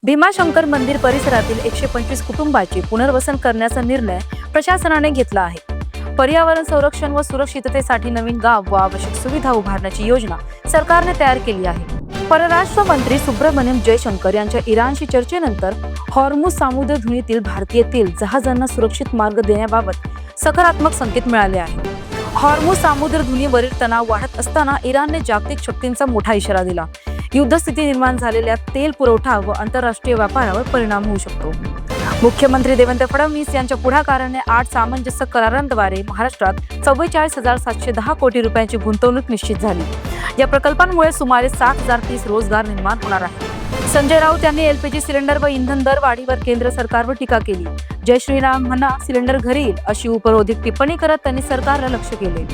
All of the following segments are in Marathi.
भीमाशंकर मंदिर परिसरातील 125 कुटुंबांचे पुनर्वसन करण्याचा निर्णय प्रशासनाने घेतला आहे। पर्यावरण संरक्षण व सुरक्षिततेसाठी नवीन गाव व आवश्यक सुविधा उभारण्याची योजना सरकारने तयार केली आहे। परराष्ट्र मंत्री सुब्रमण्यम जयशंकर यांच्या इराणशी चर्चेनंतर हॉर्मुझ सामुद्रधुनीतील भारतीय तेल जहाजांना सुरक्षित मार्ग देण्याबाबत सकारात्मक संकेत मिळाले आहे। हॉर्मुझ सामुद्रधुनीवरील तणाव वाढत असताना इराणने जागतिक शक्तींचा मोठा इशारा दिला। युद्धस्थिती निर्माण झालेल्या तेल पुरवठा व आंतरराष्ट्रीय व्यापारावर परिणाम होऊ शकतो। मुख्यमंत्री देवेंद्र फडणवीस यांच्या पुढाकाराने 8 सामंजस्य करारांद्वारे महाराष्ट्रात 44,710 कोटी रुपयांची गुंतवणूक निश्चित झाली। या प्रकल्पांमुळे सुमारे 7,030 रोजगार निर्माण होणार आहे। संजय राऊत यांनी एलपीजी सिलेंडर व इंधन दर वाढीवर केंद्र सरकारवर टीका केली। जय श्रीराम म्हणा, सिलेंडर घरी येईल अशी उपरोधिक टिप्पणी करत त्यांनी सरकारला लक्ष्य केले।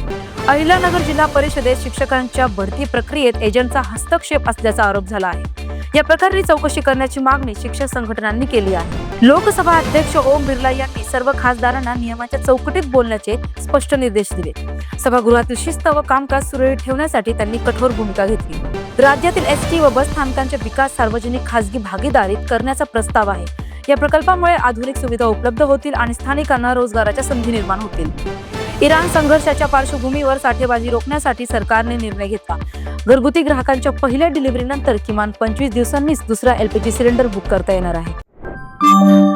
अहिल्यानगर जिल्हा परिषदेत शिक्षकांच्या भरती प्रक्रियेत एजंटचा हस्तक्षेप असल्याचा आरोप झाला आहे। या प्रकरणी चौकशी करण्याची मागणी शिक्षक संघटनांनी केली आहे। लोकसभा अध्यक्ष ओम बिर्ला यांनी सर्व खासदारांना नियमाच्या चौकटीत बोलण्याचे स्पष्ट निर्देश दिले। सभागृहातील शिस्त व कामकाज सुरळीत ठेवण्यासाठी त्यांनी कठोर भूमिका घेतली। राज्यातील एसटी व बस स्थानकांचे विकास सार्वजनिक खासगी भागीदारीत करण्याचा प्रस्ताव आहे। या प्रकल्पामुळे आधुनिक सुविधा उपलब्ध होतील आणि स्थानिकांना रोजगाराच्या संधी निर्माण होतील। इराण संघर्षाच्या पार्श्वभूमीवर साठेबाजी रोखण्यासाठी सरकारने निर्णय घेतला। घरगुती ग्राहकांच्या पहिल्या डिलिव्हरीनंतर किमान 25 दिवसांनीच दुसरा एलपीजी सिलेंडर बुक करता येणार आहे।